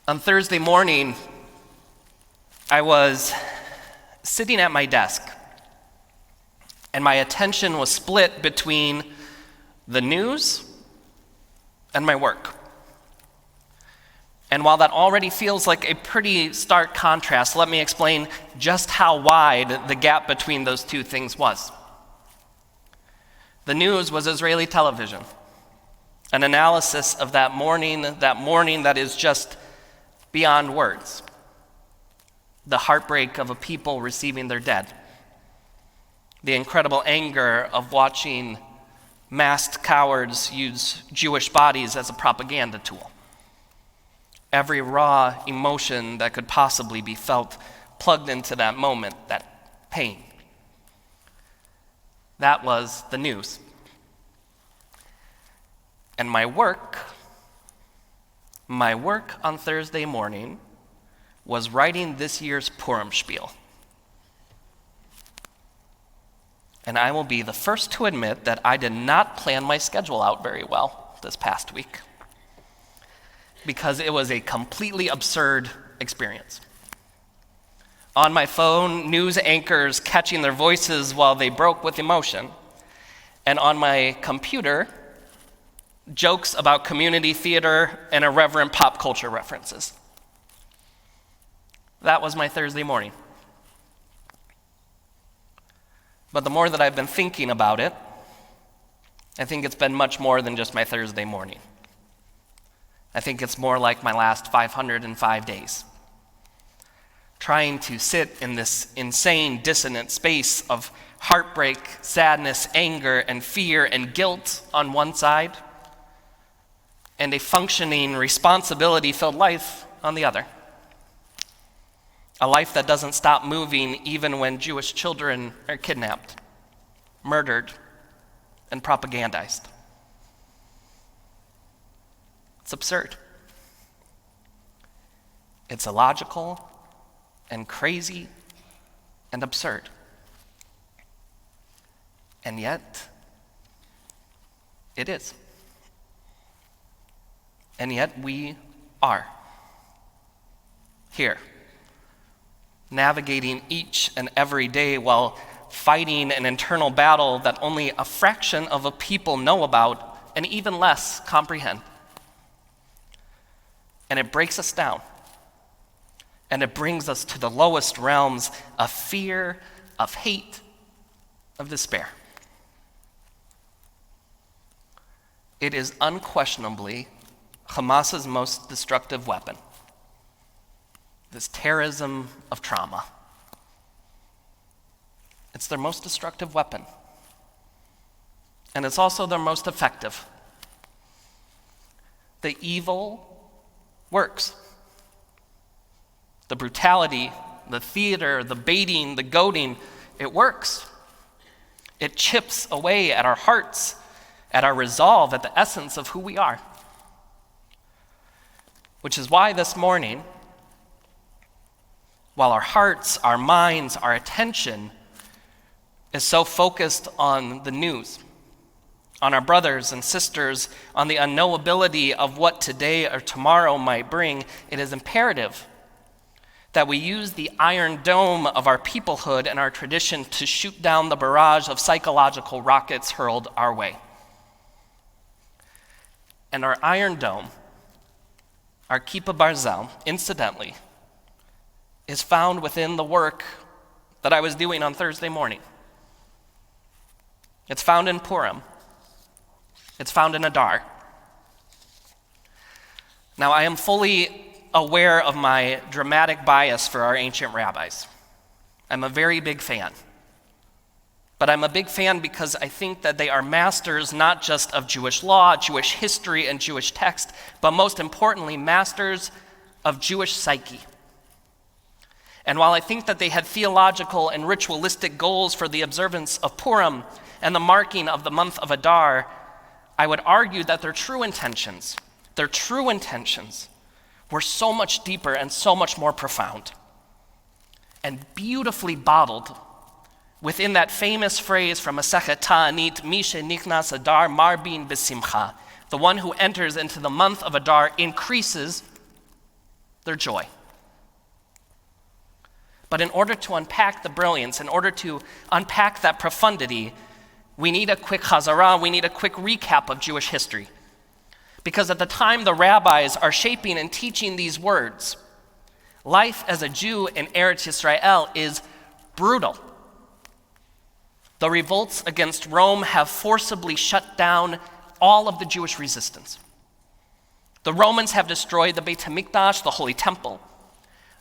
On Thursday morning, I was sitting at my desk, and my attention was split between the news and my work. And while that already feels like a pretty stark contrast, let me explain just how wide the gap between those two things was. The news was Israeli television, an analysis of that morning that is just beyond words. The heartbreak of a people receiving their dead. The incredible anger of watching masked cowards use Jewish bodies as a propaganda tool. Every raw emotion that could possibly be felt plugged into that moment, that pain. That was the news. And my work on Thursday morning was writing this year's Purim spiel. And I will be the first to admit that I did not plan my schedule out very well this past week, because it was a completely absurd experience. On my phone, news anchors catching their voices while they broke with emotion. And on my computer, jokes about community theater and irreverent pop culture references. That was my Thursday morning. But the more that I've been thinking about it, I think it's been much more than just my Thursday morning. I think it's more like my last 505 days. Trying to sit in this insane, dissonant space of heartbreak, sadness, anger, and fear, and guilt on one side, and a functioning, responsibility-filled life on the other. A life that doesn't stop moving even when Jewish children are kidnapped, murdered, and propagandized. It's absurd. It's illogical and crazy and absurd. And yet, it is. And yet we are here, navigating each and every day while fighting an internal battle that only a fraction of a people know about and even less comprehend. And it breaks us down. And it brings us to the lowest realms of fear, of hate, of despair. It is unquestionably Hamas's most destructive weapon. This terrorism of trauma. It's their most destructive weapon. And it's also their most effective. The evil works. The brutality, the theater, the baiting, the goading, it works. It chips away at our hearts, at our resolve, at the essence of who we are. Which is why this morning, while our hearts, our minds, our attention is so focused on the news, on our brothers and sisters, on the unknowability of what today or tomorrow might bring, it is imperative that we use the iron dome of our peoplehood and our tradition to shoot down the barrage of psychological rockets hurled our way. And our iron dome, our Kippa Barzel, incidentally, is found within the work that I was doing on Thursday morning. It's found in Purim. It's found in Adar. Now, I am fully aware of my dramatic bias for our ancient rabbis. I'm a very big fan. But I'm a big fan because I think that they are masters not just of Jewish law, Jewish history, and Jewish text, but most importantly, masters of Jewish psyche. And while I think that they had theological and ritualistic goals for the observance of Purim and the marking of the month of Adar, I would argue that their true intentions were so much deeper and so much more profound, and beautifully bottled within that famous phrase from Masechet Ta'anit, Mishe Nichnas Adar Marbin B'Simcha. The one who enters into the month of Adar increases their joy. But in order to unpack the brilliance, in order to unpack that profundity, we need a quick chazarah, we need a quick recap of Jewish history. Because at the time the rabbis are shaping and teaching these words, life as a Jew in Eretz Yisrael is brutal. The revolts against Rome have forcibly shut down all of the Jewish resistance. The Romans have destroyed the Beit HaMikdash, the Holy Temple.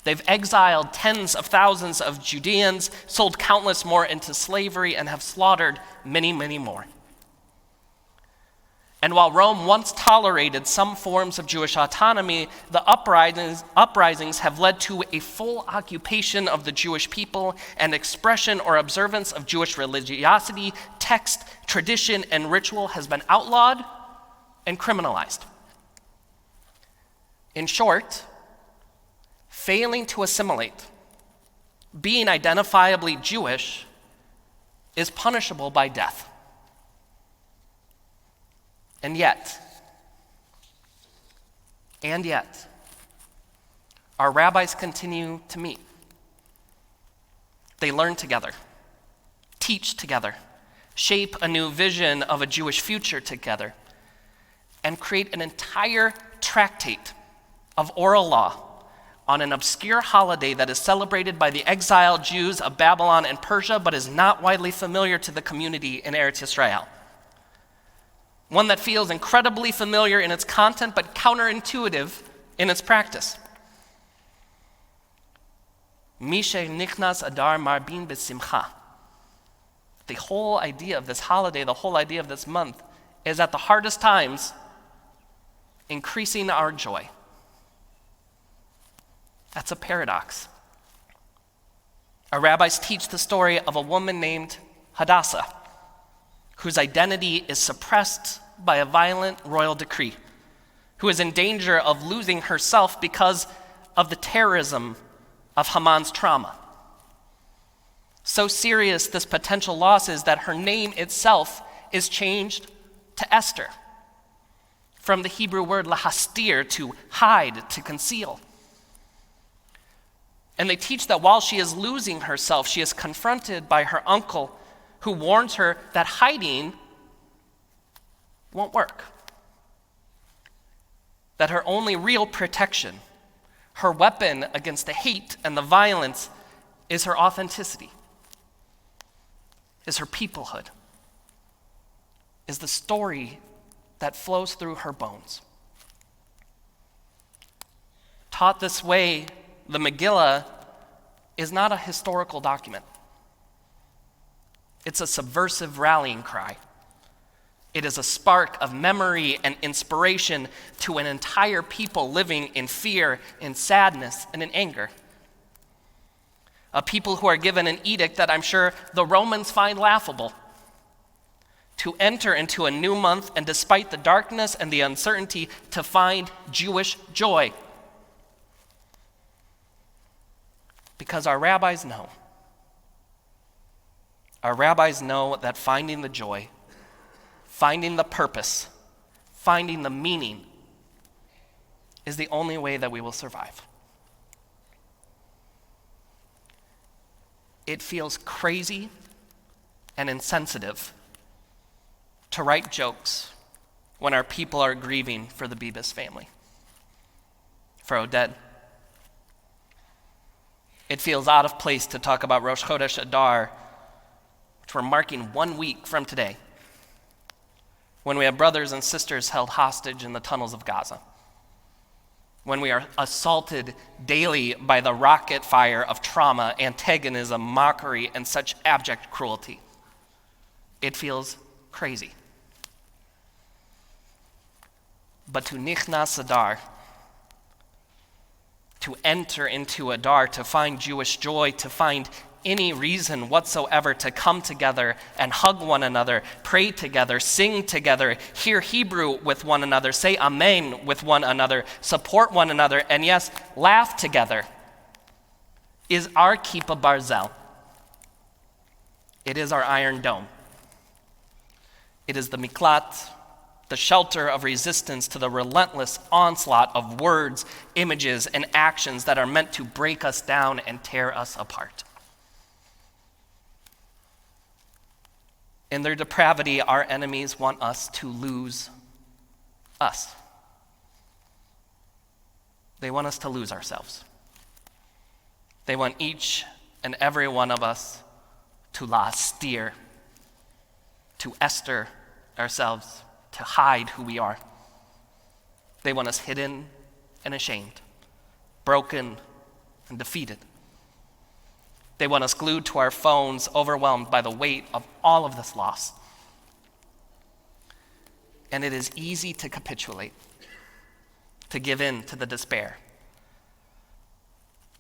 They've exiled tens of thousands of Judeans, sold countless more into slavery, and have slaughtered many, many more. And while Rome once tolerated some forms of Jewish autonomy, the uprisings have led to a full occupation of the Jewish people and expression or observance of Jewish religiosity, text, tradition, and ritual has been outlawed and criminalized. In short, failing to assimilate, being identifiably Jewish, is punishable by death. And yet, our rabbis continue to meet. They learn together, teach together, shape a new vision of a Jewish future together, and create an entire tractate of oral law on an obscure holiday that is celebrated by the exiled Jews of Babylon and Persia, but is not widely familiar to the community in Eretz Yisrael. One that feels incredibly familiar in its content, but counterintuitive in its practice. Mishe nichnas adar marbin b'simcha. The whole idea of this holiday, the whole idea of this month, is at the hardest times increasing our joy. That's a paradox. Our rabbis teach the story of a woman named Hadassah, whose identity is suppressed by a violent royal decree, who is in danger of losing herself because of the terrorism of Haman's trauma. So serious this potential loss is that her name itself is changed to Esther, from the Hebrew word lahastir, to hide, to conceal. And they teach that while she is losing herself, she is confronted by her uncle, who warns her that hiding won't work. That her only real protection, her weapon against the hate and the violence, is her authenticity, is her peoplehood, is the story that flows through her bones. Taught this way, the Megillah is not a historical document. It's a subversive rallying cry. It is a spark of memory and inspiration to an entire people living in fear, in sadness, and in anger. A people who are given an edict that I'm sure the Romans find laughable, to enter into a new month and, despite the darkness and the uncertainty, to find Jewish joy. Because our rabbis know that finding the joy, finding the purpose, finding the meaning is the only way that we will survive. It feels crazy and insensitive to write jokes when our people are grieving for the Bibas family, for Oded. It feels out of place to talk about Rosh Chodesh Adar, which we're marking 1 week from today, when we have brothers and sisters held hostage in the tunnels of Gaza, when we are assaulted daily by the rocket fire of trauma, antagonism, mockery, and such abject cruelty. It feels crazy. But to nichnas Adar, to enter into Adar, to find Jewish joy, to find any reason whatsoever to come together and hug one another, pray together, sing together, hear Hebrew with one another, say Amen with one another, support one another, and yes, laugh together, is our Kippa Barzel. It is our Iron Dome. It is the Miklat the shelter of resistance to the relentless onslaught of words, images, and actions that are meant to break us down and tear us apart. In their depravity, our enemies want us to lose us. They want us to lose ourselves. They want each and every one of us to steer, to Esther ourselves, to hide who we are. They want us hidden and ashamed, broken and defeated. They want us glued to our phones, overwhelmed by the weight of all of this loss. And it is easy to capitulate, to give in to the despair.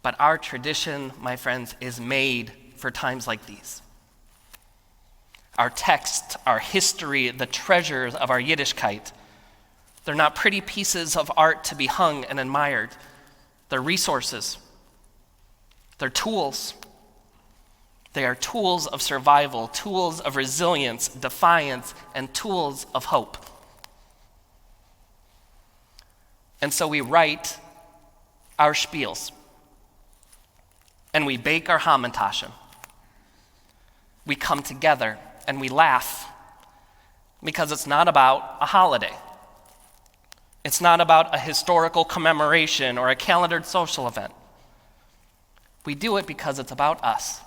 But our tradition, my friends, is made for times like these. Our text, our history, the treasures of our Yiddishkeit, they're not pretty pieces of art to be hung and admired. They're resources. They're tools. They are tools of survival, tools of resilience, defiance, and tools of hope. And so we write our spiels, and we bake our hamantashen. We come together and we laugh because it's not about a holiday. It's not about a historical commemoration or a calendared social event. We do it because it's about us.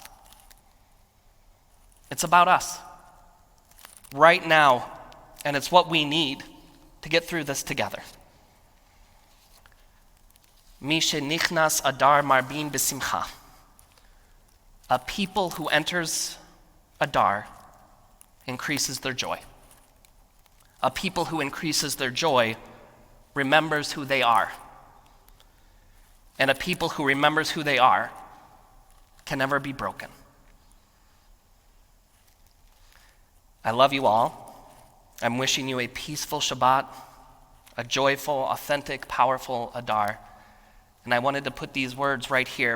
It's about us right now, and it's what we need to get through this together. Mishe nichnas adar marbin b'simcha. A people who enters Adar increases their joy. A people who increases their joy remembers who they are. And a people who remembers who they are can never be broken. I love you all. I'm wishing you a peaceful Shabbat, a joyful, authentic, powerful Adar. And I wanted to put these words right here